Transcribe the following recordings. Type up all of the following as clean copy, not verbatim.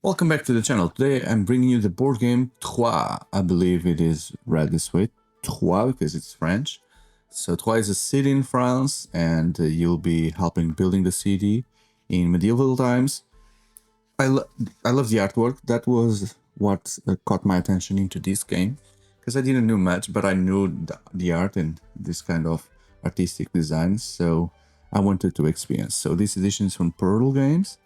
Welcome back to the channel. Today I'm bringing you the board game Troah. I believe it is read this way, Troah, because it's French. So Troah is a city in France, and you'll be helping building the city in medieval times. I love the artwork. That was what caught my attention into this game, because I didn't know much, but I knew the art and this kind of artistic design, so I wanted to experience. So this edition is from Pearl Games.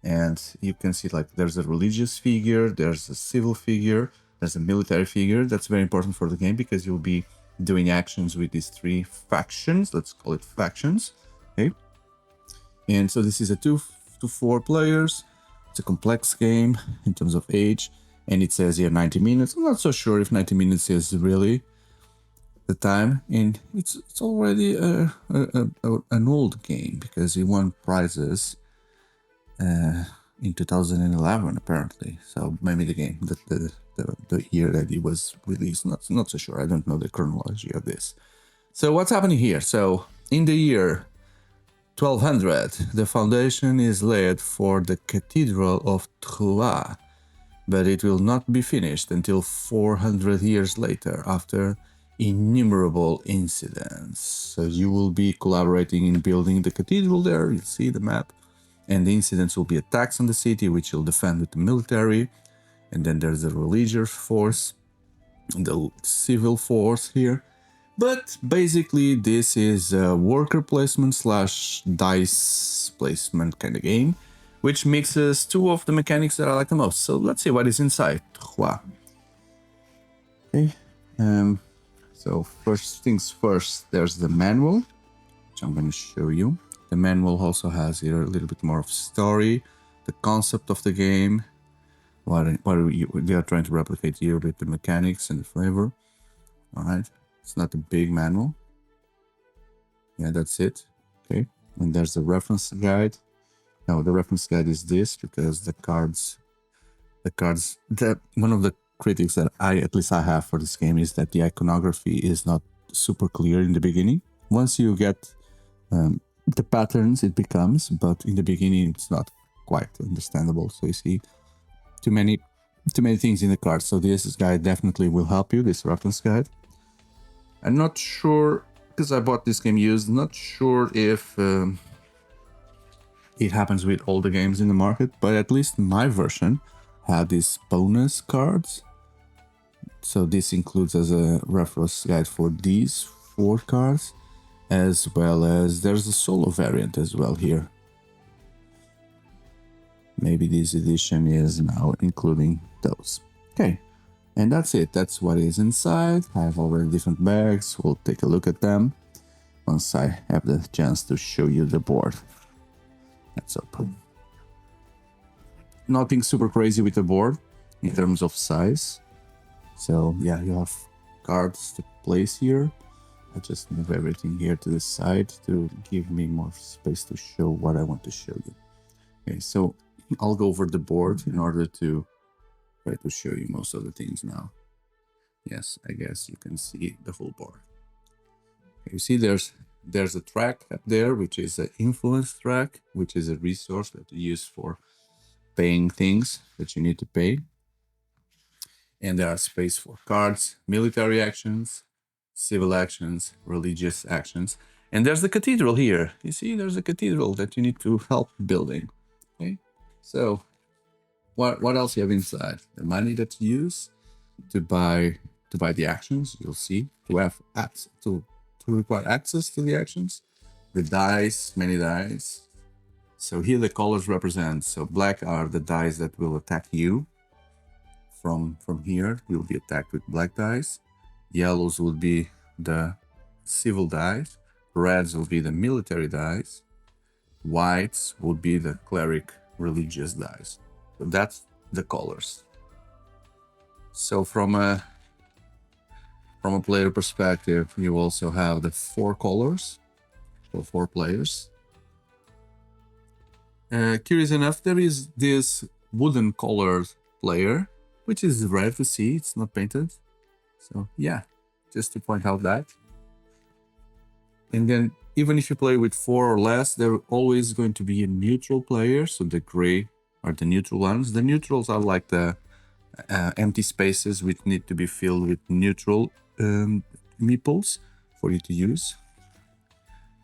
And you can see like there's a religious figure, there's a civil figure, there's a military figure. That's very important for the game because you'll be doing actions with these three factions. Let's call it factions. Okay. And so this is a 2 to 4 players. It's a complex game in terms of age. And it says here 90 minutes. I'm not so sure if 90 minutes is really the time. And it's already an old game because it won prizes in 2011 apparently, so maybe the game the year that it was released, not so sure. I don't know the chronology of this. So what's happening here? So in the year 1200 the foundation is laid for the cathedral of Troah, but it will not be finished until 400 years later after innumerable incidents. So you will be collaborating in building the cathedral there. You see the map. And the incidents will be attacks on the city, which you'll defend with the military. And then there's the religious force, the civil force here. But basically, this is a worker placement / dice placement kind of game, which mixes two of the mechanics that I like the most. So let's see what is inside. Okay. So first things first, there's the manual, which I'm going to show you. The manual also has here a little bit more of story, the concept of the game, what they are trying to replicate here with the mechanics and the flavor. All right, it's not a big manual. Yeah, that's it. Okay, and there's the reference guide. No, the reference guide is this because the cards. One of the critics that at least I have for this game is that the iconography is not super clear in the beginning. Once you get the patterns it becomes, but in the beginning it's not quite understandable. So you see too many things in the card. So this guide definitely will help you, this reference guide. I'm not sure, because I bought this game used, not sure if it happens with all the games in the market, but at least my version had these bonus cards. So this includes as a reference guide for these 4 cards, as well as there's a solo variant as well here. Maybe this edition is now including those. Okay, and that's it. That's what is inside. I have already different bags. We'll take a look at them once I have the chance to show you the board. Let's open. Nothing super crazy with the board in terms of size. So yeah, you have cards to place here. I just move everything here to the side to give me more space to show what I want to show you. Okay, so I'll go over the board in order to try to show you most of the things now. Yes, I guess you can see the whole board. Okay, you see there's a track up there, which is an influence track, which is a resource that you use for paying things that you need to pay. And there are space for cards, military actions, civil actions, religious actions. And there's the cathedral here. You see, there's a cathedral that you need to help building. Okay, so what else you have inside? The money that you use to buy the actions. You'll see to have to require access to the actions. The dice, many dice. So here the colors represent. So black are the dice that will attack you. From here, you'll be attacked with black dice. Yellows will be the civil dice. Reds will be the military dice. Whites would be the cleric religious dice. So that's the colors. So from a player perspective, you also have the 4 colors for 4 players. Curious enough, there is this wooden colored player, which is rare to see. It's not painted. So yeah, just to point out that. And then even if you play with 4 or less, there are always going to be a neutral player, so the gray are the neutral ones. The neutrals are like the empty spaces which need to be filled with neutral meeples for you to use.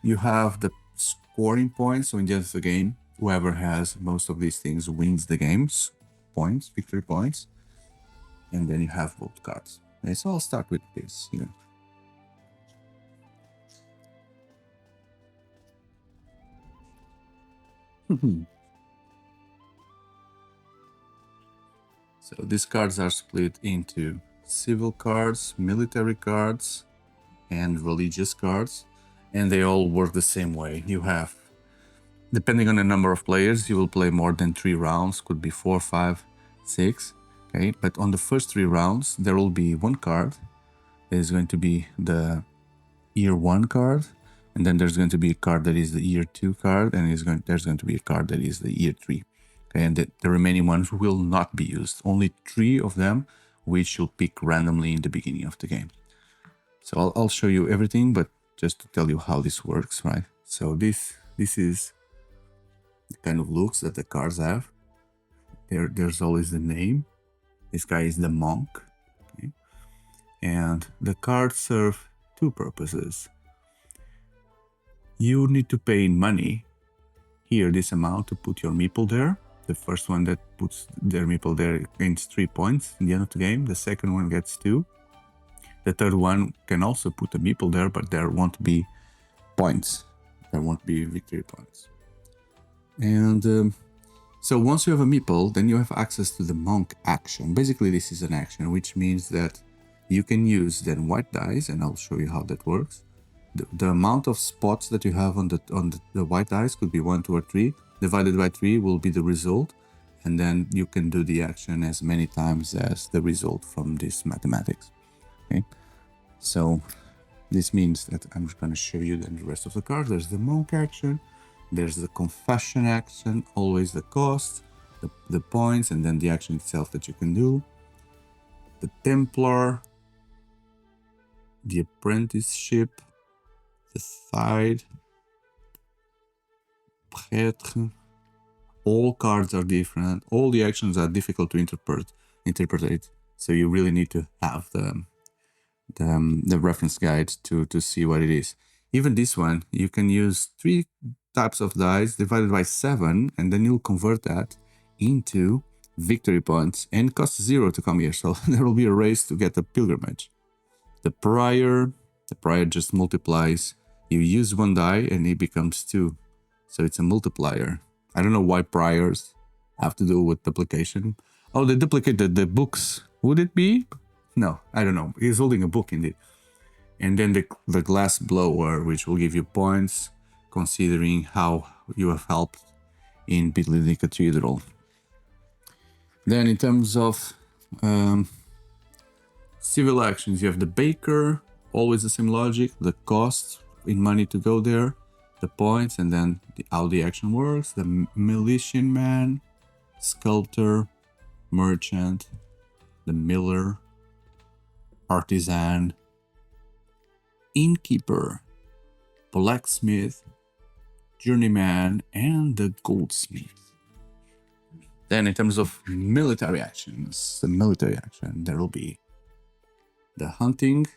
You have the scoring points, so in the end of the game, whoever has most of these things wins the game's points, victory points. And then you have both cards. Okay, so I'll start with this here. So these cards are split into civil cards, military cards, and religious cards, and they all work the same way. You have, depending on the number of players, you will play more than 3 rounds, could be 4, 5, 6. Okay, but on the first 3 rounds, there will be one card. There's going to be the year 1 card, and then there's going to be a card that is the year 2 card, and there's going to be a card that is the year 3. Okay, and the remaining ones will not be used. Only 3 of them, which you'll pick randomly in the beginning of the game. So I'll show you everything, but just to tell you how this works, right? So this is the kind of looks that the cards have. There's always the name. This guy is the monk. Okay? And the cards serve 2 purposes. You need to pay in money here this amount to put your meeple there. The first one that puts their meeple there gains 3 points in the end of the game. The second one gets 2. The third one can also put a meeple there, but there won't be points. There won't be victory points. And so once you have a meeple, then you have access to the monk action. Basically, this is an action, which means that you can use then white dice, and I'll show you how that works. The amount of spots that you have on the white dice could be 1, 2, or 3. Divided by 3 will be the result, and then you can do the action as many times as the result from this mathematics. Okay, so this means that I'm going to show you then the rest of the cards. There's the monk action, there's the confession action, always the cost, the points, and then the action itself that you can do. The Templar, the apprenticeship, the side, prêtre. All cards are different. All the actions are difficult to interpret. So you really need to have the reference guide to see what it is. Even this one, you can use 3 types of dice divided by 7, and then you'll convert that into victory points, and it costs 0 to come here. So there will be a race to get a pilgrimage. The prior just multiplies. You use 1 die and it becomes 2. So it's a multiplier. I don't know why priors have to do with duplication. Oh, they duplicated the books. Would it be? No, I don't know. He's holding a book indeed. And then the glass blower, which will give you points considering how you have helped in building the cathedral. Then in terms of civil actions, you have the baker, always the same logic, the cost in money to go there, the points, and then how the action works. The militian man, sculptor, merchant, the miller, artisan, innkeeper, blacksmith, journeyman, and the goldsmith. Then in terms of military actions, the military action, there will be the hunting,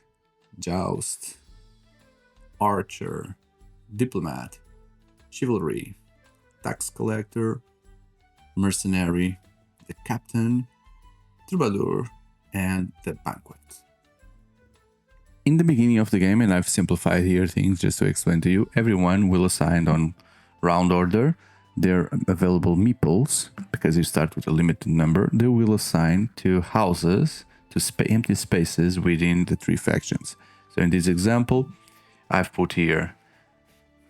joust, archer, diplomat, chivalry, tax collector, mercenary, the captain, troubadour, and the banquet. In the beginning of the game, and I've simplified here things just to explain to you, everyone will assign on round order their available meeples, because you start with a limited number. They will assign to houses, to empty spaces within the 3 factions. So in this example, I've put here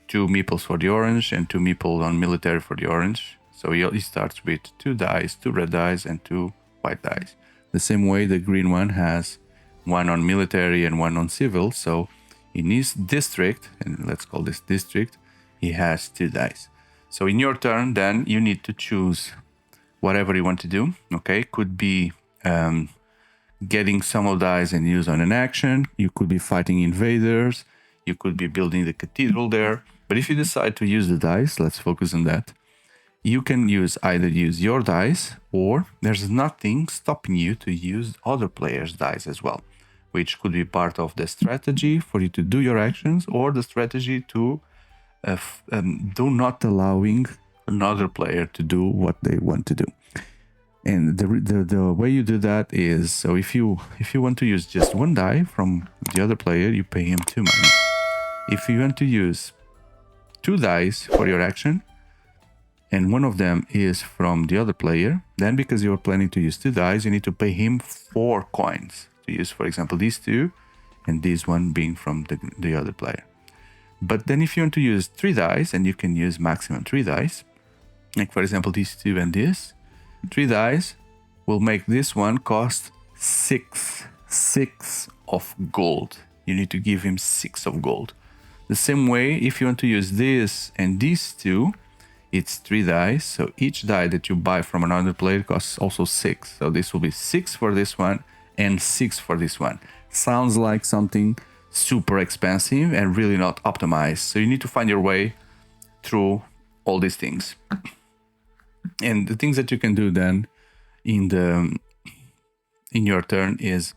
2 meeples for the orange and 2 meeples on military for the orange. So he starts with 2 dice, 2 red dice, and 2 white dice. The same way the green one has 1 on military and 1 on civil. So in his district, and let's call this district, he has 2 dice. So in your turn, then you need to choose whatever you want to do. Okay, could be getting some of dice and use on an action. You could be fighting invaders. You could be building the cathedral there. But if you decide to use the dice, let's focus on that. you can use your dice, or there's nothing stopping you to use other players' dice as well, which could be part of the strategy for you to do your actions, or the strategy to do not allowing another player to do what they want to do. And the way you do that is, so if you want to use just one die from the other player, you pay him 2 money. If you want to use 2 dice for your action, and one of them is from the other player, then because you're planning to use 2 dice, you need to pay him 4 coins to use, for example, these 2, and this one being from the other player. But then if you want to use 3 dice, and you can use maximum 3 dice, like for example these 2 and this, 3 dice will make this one cost 6 of gold. You need to give him 6 of gold. The same way, if you want to use this and these 2, it's 3 dice. So each die that you buy from another player costs also 6. So this will be 6 for this one and 6 for this one. Sounds like something super expensive and really not optimized. So you need to find your way through all these things. And the things that you can do then in your turn is,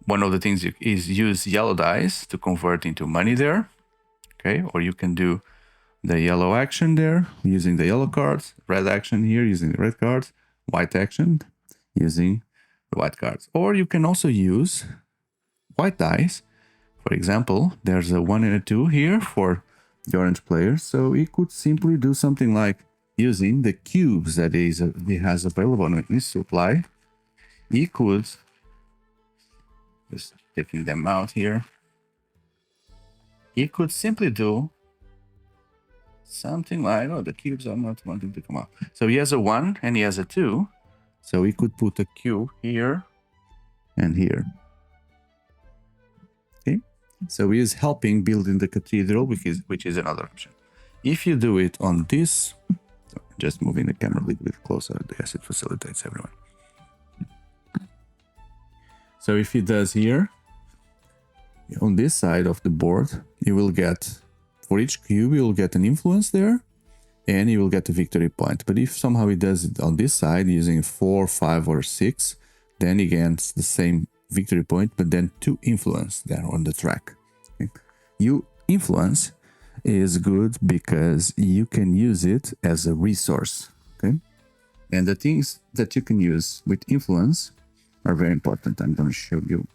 one of the things is use yellow dice to convert into money there. Okay, or you can do the yellow action there using the yellow cards, red action here using the red cards, white action using the white cards. Or you can also use white dice. For example, there's a 1 and a 2 here for the orange player. So he could simply do something like using the cubes that he has available in his supply. He could, just taking them out here, he could simply do something like, oh, the cubes are not wanting to come out. So he has a 1 and he has a 2. So he could put a cube here and here. Okay. So he is helping building the cathedral, which is another option. If you do it on this, just moving the camera a little bit closer, I guess it facilitates everyone. So if he does here, on this side of the board, you will get, for each cube, you will get an influence there, and you will get a victory point. But if somehow he does it on this side using 4, 5, or 6, then he gets the same victory point, but then 2 influence there on the track. Okay? Influence is good because you can use it as a resource. Okay, and the things that you can use with influence are very important. I'm going to show you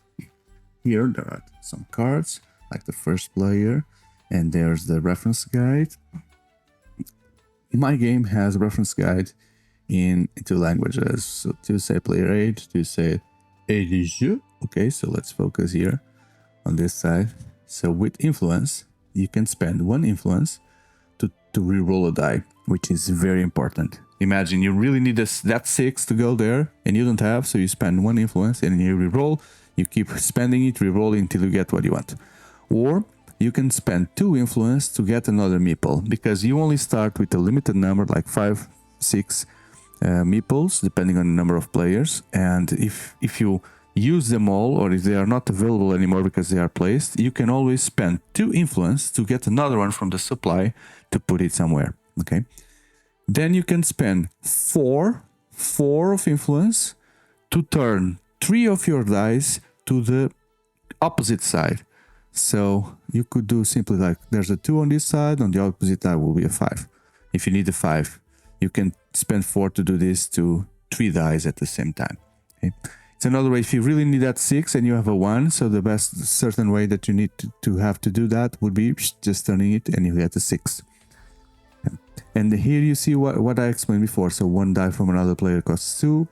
here. There are some cards like the first player, and there's the reference guide. My game has a reference guide in 2 languages. So to say player age, to say age. Okay, so let's focus here on this side. So with influence, you can spend 1 influence to reroll a die, which is very important. Imagine you really need that 6 to go there, and you don't have, so you spend 1 influence and you reroll. You keep spending it, rerolling until you get what you want. Or you can spend 2 influence to get another meeple, because you only start with a limited number, like 5, 6 meeples, depending on the number of players. And if you use them all, or if they are not available anymore because they are placed, you can always spend 2 influence to get another one from the supply to put it somewhere. Okay. Then you can spend 4 of influence to turn 3 of your dice to the opposite side. So you could do simply like, there's a 2 on this side, on the opposite side will be a 5. If you need a 5, you can spend 4 to do this to 3 dice at the same time. Okay. It's another way, if you really need that 6 and you have a 1, so the best certain way that you need to have to do that would be just turning it and you get a 6. And here you see what I explained before. So 1 die from another player costs 2.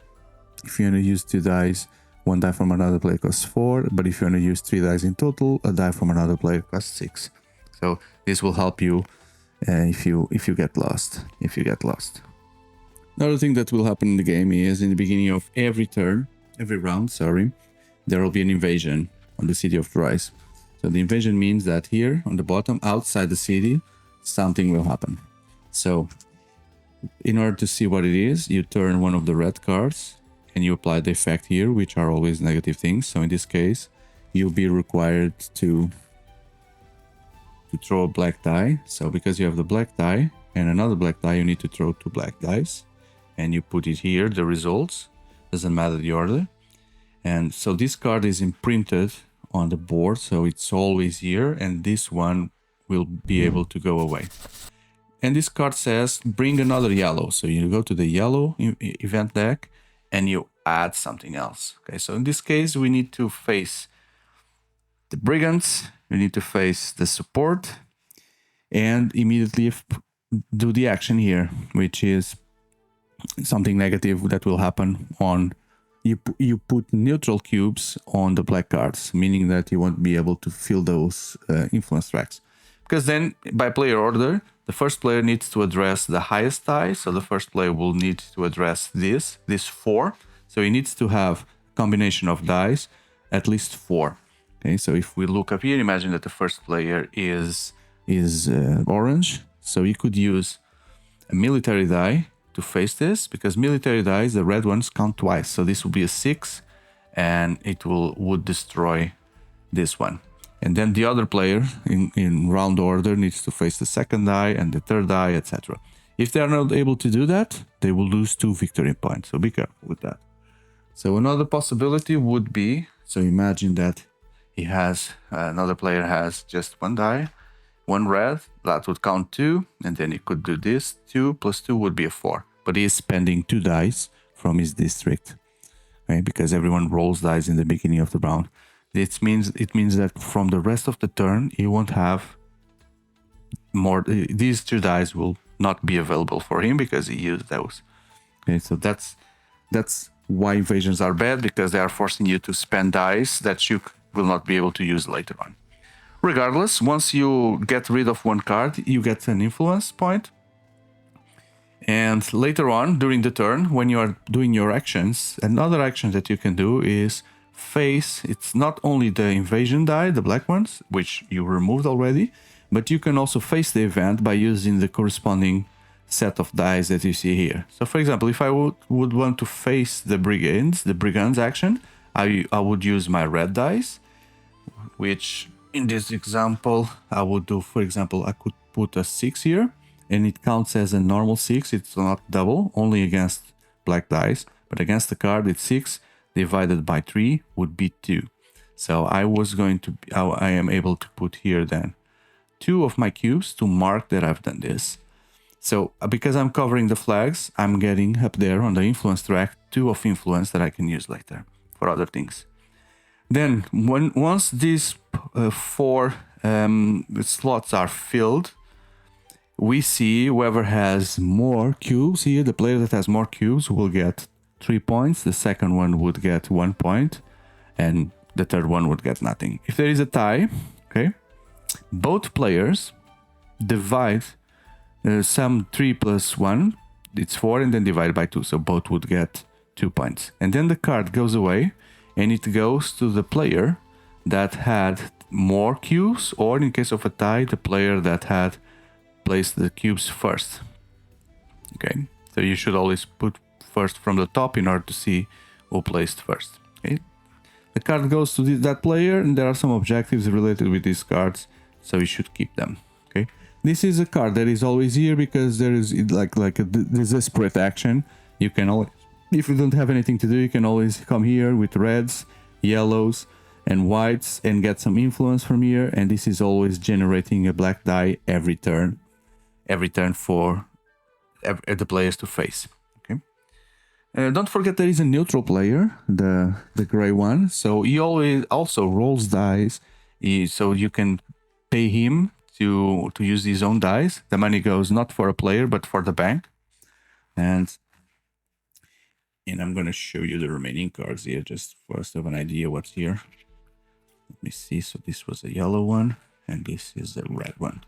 If you want to use 2 dice, 1 die from another player costs 4. But if you want to use 3 dice in total, a die from another player costs 6. So this will help you if you get lost. Another thing that will happen in the game is in the beginning of every round, there will be an invasion on the city of Troyes. So the invasion means that here on the bottom, outside the city, something will happen. So in order to see what it is, you turn one of the red cards and you apply the effect here, which are always negative things. So in this case, you'll be required to throw a black die. So because you have the black die, and another black die, you need to throw 2 black dice. And you put it here, the results. Doesn't matter the order. And so this card is imprinted on the board, so it's always here, and this one will be able to go away. And this card says, bring another yellow. So you go to the yellow event deck, and you add something else. Okay, so in this case, we need to face the brigands, we need to face the support, and immediately do the action here, which is something negative that will happen on you put neutral cubes on the black cards, meaning that you won't be able to fill those influence tracks. Because then, by player order, the first player needs to address the highest die, so the first player will need to address this 4. So he needs to have a combination of dice, at least 4. Okay, so if we look up here, imagine that the first player is orange, so you could use a military die to face this, because military dice, the red ones, count twice. So this will be a 6, and it would destroy this one. And then the other player in round order needs to face the second die and the third die, etc. If they are not able to do that, they will lose 2 victory points. So be careful with that. So another possibility would be, so imagine that he has, another player has just 1 die, 1 red, that would count 2, and then he could do this, 2 plus 2 would be a 4. But he is spending 2 dice from his district, right? Because everyone rolls dice in the beginning of the round. It means that from the rest of the turn, he won't have more, these 2 dice will not be available for him because he used those. Okay, so that's why invasions are bad, because they are forcing you to spend dice that you will not be able to use later on. Regardless, once you get rid of 1 card, you get an influence point. And later on, during the turn, when you are doing your actions, another action that you can do is face, it's not only the invasion die, the black ones, which you removed already, but you can also face the event by using the corresponding set of dice that you see here. So for example, if I would want to face the brigands action, I would use my red dice, which in this example, I would do, for example, I could put a 6 here, and it counts as a normal 6. It's not double, only against black dice, but against the card, it's 6 divided by 3 would be 2. So I am able to put here then 2 of my cubes to mark that I've done this. So because I'm covering the flags, I'm getting up there on the influence track 2 of influence that I can use later for other things. Then once these 4 slots are filled, we see whoever has more cubes here, the player that has more cubes will get 3 points, the second one would get 1 point, and the third one would get nothing. If there is a tie, okay, both players divide sum 3 plus 1, it's 4, and then divide by 2, so both would get 2 points. And then the card goes away, and it goes to the player that had more cubes, or in case of a tie, the player that had placed the cubes first. Okay, so you should always put first from the top in order to see who placed first. Okay, the card goes to that player, and there are some objectives related with these cards, so you should keep them. Okay, this is a card that is always here because there is like a desperate action. You can always, if you don't have anything to do, you can always come here with reds, yellows, and whites and get some influence from here. And this is always generating a black die every turn for the players to face. Okay. Don't forget there is a neutral player, the gray one. So he always also rolls dice, so you can pay him to use his own dice. The money goes not for a player but for the bank. And I'm going to show you the remaining cards here just for us to have an idea what's here. Let me see. So this was a yellow one, and this is a red one.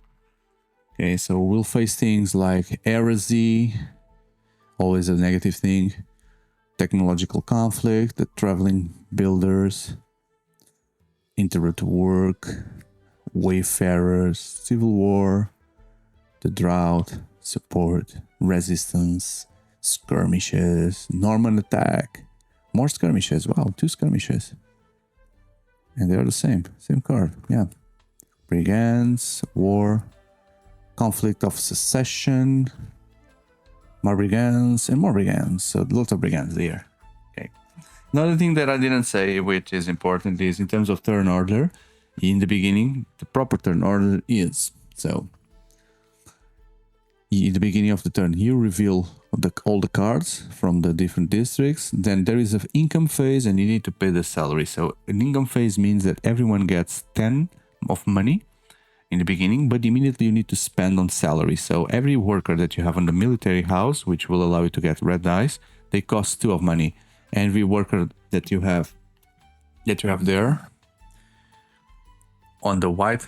Okay, so we'll face things like heresy, always a negative thing, technological conflict, the traveling builders, interrupt work, wayfarers, civil war, the drought, support, resistance, skirmishes, Norman attack, more skirmishes. Wow, 2 skirmishes. And they are the same card. Yeah. Brigands, war, conflict of secession, more brigands, and more brigands. So lots of brigands there. Okay. Another thing that I didn't say, which is important, is in terms of turn order. In the beginning, the proper turn order is so. In the beginning of the turn, you reveal all the cards from the different districts. Then there is an income phase, and you need to pay the salary. So an income phase means that everyone gets 10 of money in the beginning, but immediately you need to spend on salary. So every worker that you have on the military house, which will allow you to get red dice, they cost 2 of money. Every worker that you have there on the white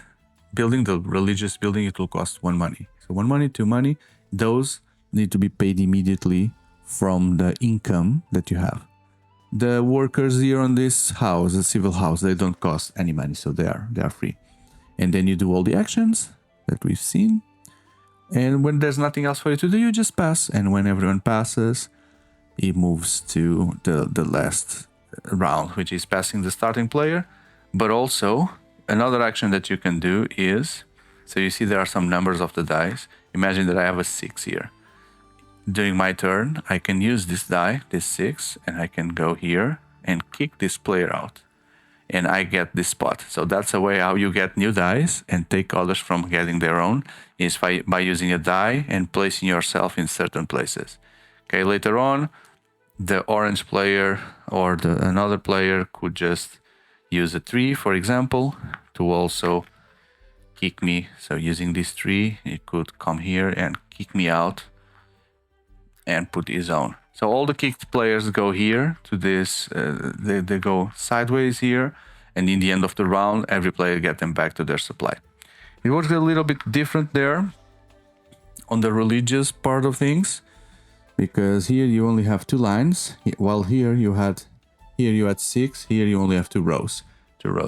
building, the religious building, it will cost 1 money. So 1 money, 2 money, those need to be paid immediately from the income that you have. The workers here on this house, the civil house, they don't cost any money, so they are free. And then you do all the actions that we've seen. And when there's nothing else for you to do, you just pass. And when everyone passes, it moves to the last round, which is passing the starting player. But also, another action that you can do is, so you see there are some numbers of the dice. Imagine that I have a 6 here. During my turn, I can use this die, this 6, and I can go here and kick this player out. And I get this spot. So that's a way how you get new dice and take others from getting their own, is by using a die and placing yourself in certain places. Okay, later on, the orange player or another player could just use a 3, for example, to also kick me. So using this 3, it could come here and kick me out and put his own. So all the kicked players go here to this, they go sideways here, and in the end of the round, every player get them back to their supply. It works a little bit different there on the religious part of things, because here you only have 2 lines, while here you had 6, here you only have 2 rows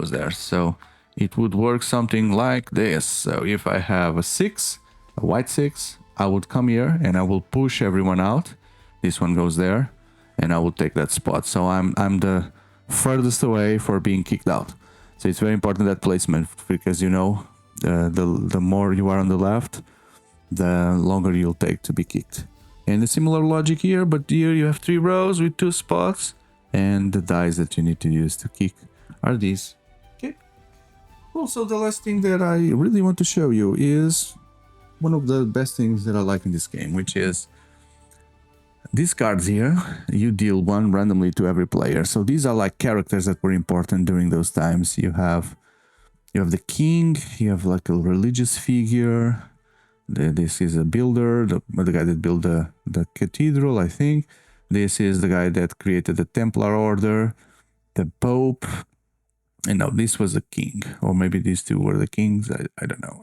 there. So it would work something like this. So if I have a 6, a white 6, I would come here and I will push everyone out. This one goes there, and I will take that spot. So I'm the furthest away for being kicked out. So it's very important, that placement, because you know the more you are on the left, the longer you'll take to be kicked. And a similar logic here, but here you have 3 rows with 2 spots, and the dice that you need to use to kick are these. Okay. Also, the last thing that I really want to show you is one of the best things that I like in this game, which is these cards here. You deal 1 randomly to every player. So these are like characters that were important during those times. You have the king, you have like a religious figure. This is a builder, the guy that built the cathedral, I think. This is the guy that created the Templar Order, the Pope. And now this was a king, or maybe these 2 were the kings. I don't know.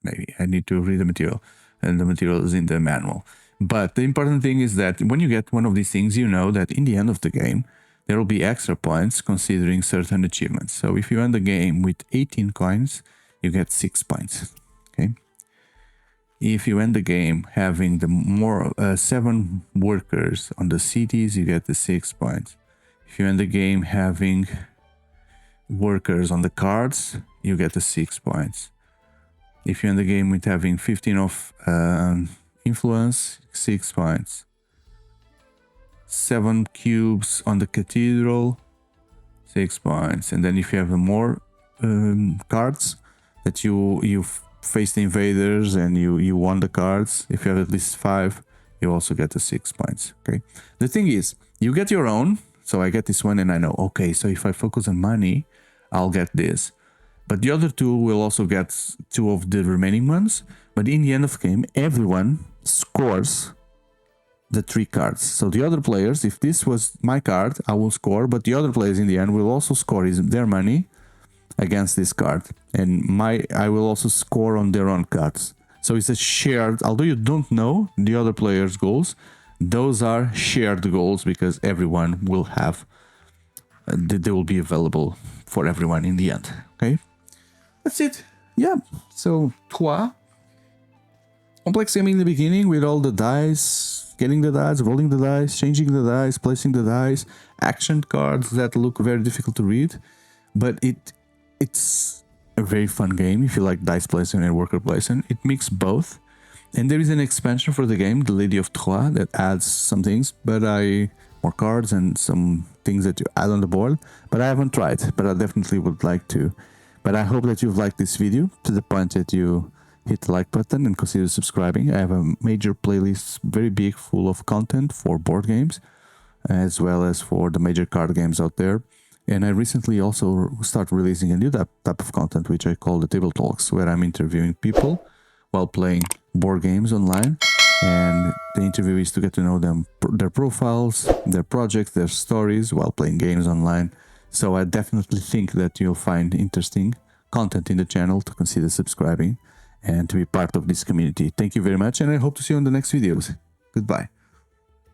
Maybe I need to read the material, and the material is in the manual. But the important thing is that when you get one of these things, you know that in the end of the game, there will be extra points considering certain achievements. So if you end the game with 18 coins, you get 6 points. Okay. If you end the game having the more 7 workers on the cities, you get the 6 points. If you end the game having workers on the cards, you get the 6 points. If you end the game with having 15 of influence, 6 points. 7 cubes on the cathedral, 6 points. And then if you have more cards that you face the invaders and you won the cards, if you have at least 5, you also get the 6 points. Okay. The thing is, you get your own. So I get this one and I know, okay, so if I focus on money, I'll get this. But the other 2 will also get 2 of the remaining ones. But in the end of the game, everyone scores the 3 cards. So the other players, if this was my card, I will score. But the other players in the end will also score their money against this card. And I will also score on their own cards. So it's a shared, although you don't know the other players' goals, those are shared goals because everyone will have, they will be available for everyone in the end. Okay. That's it. Yeah. So, troah. Complex game in the beginning with all the dice, getting the dice, rolling the dice, changing the dice, placing the dice, action cards that look very difficult to read. But it's a very fun game if you like dice placement and worker placement. It mixes both. And there is an expansion for the game, the Lady of Troah, that adds some things, but more cards and some things that you add on the board. But I haven't tried, but I definitely would like to. But I hope that you've liked this video to the point that you hit the like button and consider subscribing. I have a major playlist, very big, full of content for board games, as well as for the major card games out there. And I recently also started releasing a new type of content, which I call the Table Talks, where I'm interviewing people while playing board games online. And the interview is to get to know them, their profiles, their projects, their stories while playing games online. So I definitely think that you'll find interesting content in the channel to consider subscribing and to be part of this community. Thank you very much, and I hope to see you on the next videos. Goodbye.